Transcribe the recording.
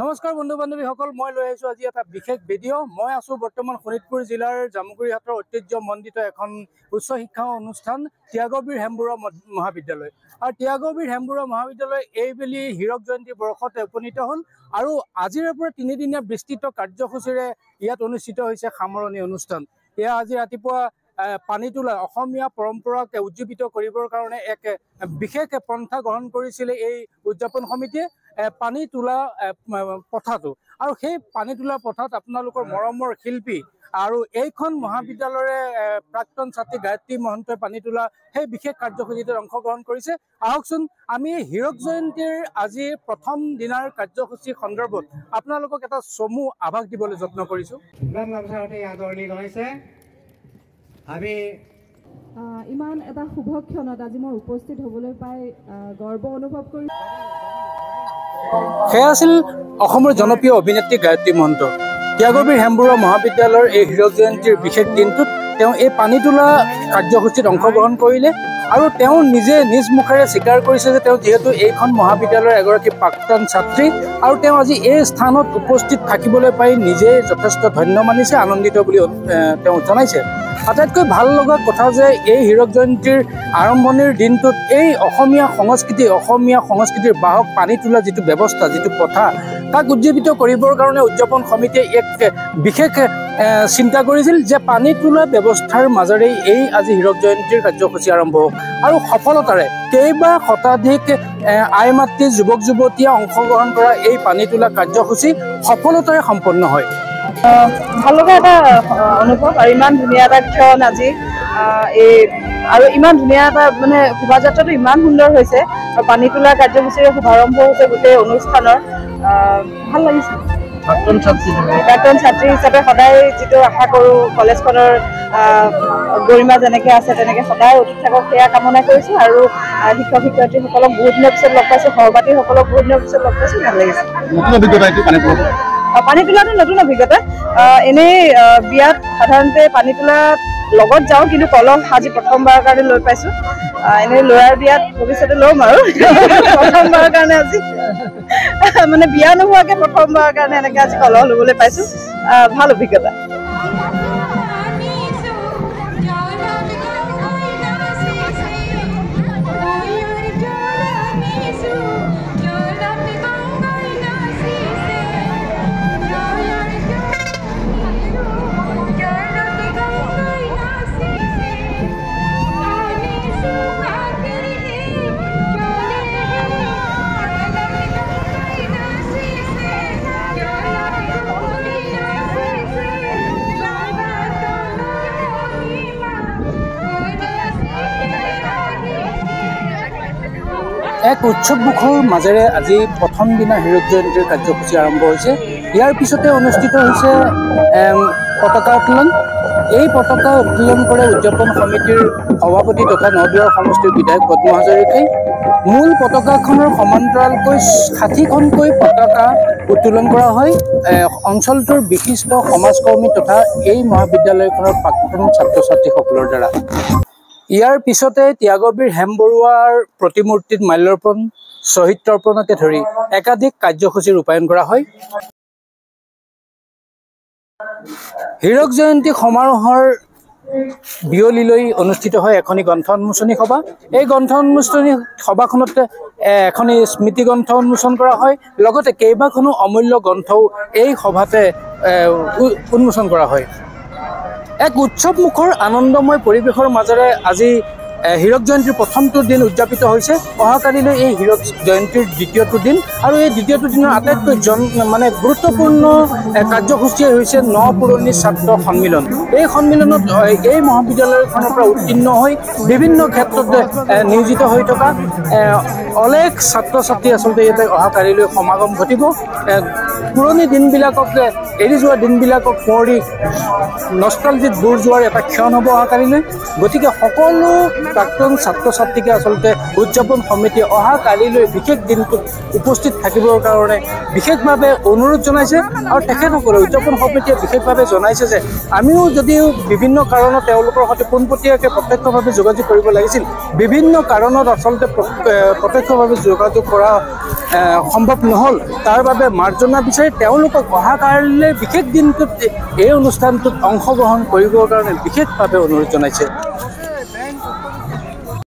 নমস্কাৰ বন্ধু বান্ধৱীসকল, মই লৈ আহিছোঁ আজি এটা বিশেষ ভিডিঅ'। মই আছোঁ বৰ্তমান শোণিতপুৰ জিলাৰ জামুগুৰিহাটৰ ঐতিহ্যমণ্ডিত এখন উচ্চ শিক্ষা অনুষ্ঠান ত্যাগবীৰ হেমবৰুৱা মহাবিদ্যালয়। আৰু ত্যাগবীৰ হেমবৰুৱা মহাবিদ্যালয় এইবেলি হীৰক জয়ন্তী বৰ্ষত উপনীত হ'ল আৰু আজিৰে পৰা 3 দিনীয়া বিস্তৃত কাৰ্যসূচীৰে ইয়াত অনুষ্ঠিত হৈছে সামৰণি অনুষ্ঠান। এয়া আজি ৰাতিপুৱা পানী তোলা অসমীয়া পৰম্পৰাক উজ্জীৱিত কৰিবৰ কাৰণে এক বিশেষ পন্থা গ্ৰহণ কৰিছিলে এই উদযাপন সমিতিয়ে। পানী তোলা পথাটো আৰু সেই পানী তোলা পথাত আপোনালোকৰ মৰমৰ শিল্পী আৰু এইখন মহাবিদ্যালয়ৰে প্ৰাক্তন ছাত্ৰী গায়ত্ৰী মহন্তই পানী তোলা সেই বিশেষ কাৰ্যসূচীত অংশগ্ৰহণ কৰিছে। আহকচোন আমি হীৰক জয়ন্তীৰ আজি প্ৰথম দিনাৰ কাৰ্যসূচী সন্দৰ্ভত আপোনালোকক এটা চমু আভাস দিবলৈ যত্ন কৰিছোঁ। আমি ইমান এটা শুভ ক্ষণত আজি মই উপস্থিত হ'বলৈ পাই গৰ্ব অনুভৱ কৰিছোঁ। সেয়া আছিল অসমৰ জনপ্ৰিয় অভিনেত্ৰী গায়ত্ৰী মহন্ত। ত্যাগবীৰ হেমবৰুৱা মহাবিদ্যালয়ৰ এই হীৰক জয়ন্তীৰ বিশেষ দিনটোত তেওঁ এই পানী তোলা কাৰ্যসূচীত অংশগ্ৰহণ কৰিলে আৰু তেওঁ নিজে নিজ মুখেৰে স্বীকাৰ কৰিছে যে তেওঁ যিহেতু এইখন মহাবিদ্যালয়ৰ এগৰাকী প্ৰাক্তন ছাত্ৰী আৰু তেওঁ আজি এই স্থানত উপস্থিত থাকিবলৈ পাই নিজে যথেষ্ট ধন্য মানিছে, আনন্দিত বুলি তেওঁ জনাইছে। আটাইতকৈ ভাল লগা কথা যে এই হীৰক জয়ন্তীৰ আৰম্ভণিৰ দিনটোত এই অসমীয়া সংস্কৃতিৰ বাহক পানী তোলা যিটো ব্যৱস্থা, যিটো প্ৰথা, তাক উজ্জীৱিত কৰিবৰ কাৰণে উদযাপন সমিতিয়ে এক বিশেষ চিন্তা কৰিছিল যে পানী তোলা ব্যৱস্থাৰ মাজেৰে এই আজি হীৰক জয়ন্তীৰ কাৰ্যসূচী আৰম্ভ হওক আৰু সফলতাৰে কেইবা শতাধিক আই মাতৃ যুৱক যুৱতীয়ে অংশগ্ৰহণ কৰা এই পানী তোলা কাৰ্যসূচী সফলতাৰে সম্পন্ন হয়। ভাল লগা এটা অনুভৱ আৰু ইমান ধুনীয়া এটা ক্ষণ আজি এই আৰু ইমান ধুনীয়া এটা মানে শোভাযাত্ৰাটো ইমান সুন্দৰ হৈছে আৰু পানী তোলা কাৰ্যসূচীৰ শুভাৰম্ভ হৈছে গোটেই অনুষ্ঠানৰ। ভাল লাগিছে। প্ৰাক্তন ছাত্ৰী হিচাপে সদায় যিটো আশা কৰোঁ কলেজখনৰ গৰিমা যেনেকৈ আছে তেনেকৈ সদায় অটুট থাকক সেয়া কামনা কৰিছোঁ আৰু শিক্ষক শিক্ষয়িত্ৰীসকলক বহুত দিনৰ পিছত লগ পাইছোঁ, সহপাঠীসকলক বহুত দিনৰ পিছত লগ পাইছোঁ। ভাল লাগিছে। পানী তোলাটো নতুন অভিজ্ঞতা। এনেই বিয়াত সাধাৰণতে পানী তোলাত লগত যাওঁ, কিন্তু কলহ আজি প্ৰথমবাৰৰ কাৰণে লৈ পাইছোঁ। এনেই ল'ৰাৰ বিয়াত ভৱিষ্যতে ল'ম আৰু প্ৰথমবাৰৰ কাৰণে আজি মানে বিয়া নোহোৱাকৈ প্ৰথমবাৰৰ কাৰণে এনেকৈ আজি কলহ ল'বলৈ পাইছোঁ। ভাল অভিজ্ঞতা। এক উৎসৱমুখৰ মাজেৰে আজি প্ৰথম দিনা হীৰক জয়ন্তীৰ কাৰ্যসূচী আৰম্ভ হৈছে। ইয়াৰ পিছতে অনুষ্ঠিত হৈছে পতাকা উত্তোলন। এই পতাকা উত্তোলন কৰে উদযাপন সমিতিৰ সভাপতি তথা নদুৱাৰ সমষ্টিৰ বিধায়ক পদ্ম হাজৰিকাই। মূল পতাকাখনৰ সমান্তৰালকৈ 60খনকৈ পতাকা উত্তোলন কৰা হয় অঞ্চলটোৰ বিশিষ্ট সমাজকৰ্মী তথা এই মহাবিদ্যালয়খনৰ প্ৰাক্তন ছাত্ৰ ছাত্ৰীসকলৰ দ্বাৰা। ইয়াৰ পিছতে ত্যাগবীৰ হেমবৰুৱাৰ প্ৰতিমূৰ্তিত মাল্যাৰ্পণ, শ্বহীদ তৰ্পণকে ধৰি একাধিক কাৰ্যসূচী ৰূপায়ণ কৰা হয়। হীৰক জয়ন্তী সমাৰোহৰ বিয়লিলৈ অনুষ্ঠিত হয় এখনি গ্ৰন্থ উন্মোচনী সভা। এই গ্ৰন্থ উন্মোচনী সভাখনত এখনি স্মৃতি গ্ৰন্থ উন্মোচন কৰা হয়, লগতে কেইবাখনো অমূল্য গ্ৰন্থও এই সভাতে উন্মোচন কৰা হয়। এক উৎসৱমুখৰ আনন্দময় পৰিৱেশৰ মাজেৰে আজি হীৰক জয়ন্তীৰ প্ৰথমটো দিন উদযাপিত হৈছে। অহাকালিলৈ এই হীৰক জয়ন্তীৰ দ্বিতীয়টো দিন আৰু এই দ্বিতীয়টো দিনৰ আটাইতকৈ গুৰুত্বপূৰ্ণ কাৰ্যসূচীয়ে হৈছে নপুৰণি ছাত্ৰ সন্মিলন। এই সন্মিলনত এই মহাবিদ্যালয়খনৰ পৰা উত্তীৰ্ণ হৈ বিভিন্ন ক্ষেত্ৰত নিয়োজিত হৈ থকা অলেখ ছাত্ৰ ছাত্ৰী আচলতে ইয়াতে অহাকালিলৈ সমাগম ঘটিব। পুৰণি দিনবিলাকক এৰি যোৱা দিনবিলাকক সোঁৱৰি নষ্টালজিত বুৰ যোৱাৰ এটা ক্ষণ হ'ব অহাকালিলৈ। গতিকে সকলো প্ৰাক্তন ছাত্ৰ ছাত্ৰীকে আচলতে উদযাপন সমিতিয়ে অহাকালিলৈ বিশেষ দিনটোত উপস্থিত থাকিবৰ কাৰণে বিশেষভাৱে অনুৰোধ জনাইছে আৰু তেখেতসকলে উদযাপন সমিতিয়ে বিশেষভাৱে জনাইছে যে আমিও যদিও বিভিন্ন কাৰণত তেওঁলোকৰ সৈতে পোনপটীয়াকৈ প্ৰত্যক্ষভাৱে যোগাযোগ কৰিব লাগিছিল, বিভিন্ন কাৰণত আচলতে প্ৰত্যক্ষভাৱে যোগাযোগ কৰা সম্ভৱ নহ'ল। তাৰ বাবে মাৰ্জনা বিচাৰে তেওঁলোকক অহাকালিলৈ বিশেষ দিনটোত এই অনুষ্ঠানটোত অংশগ্ৰহণ কৰিবৰ কাৰণে বিশেষভাৱে অনুৰোধ জনাইছে।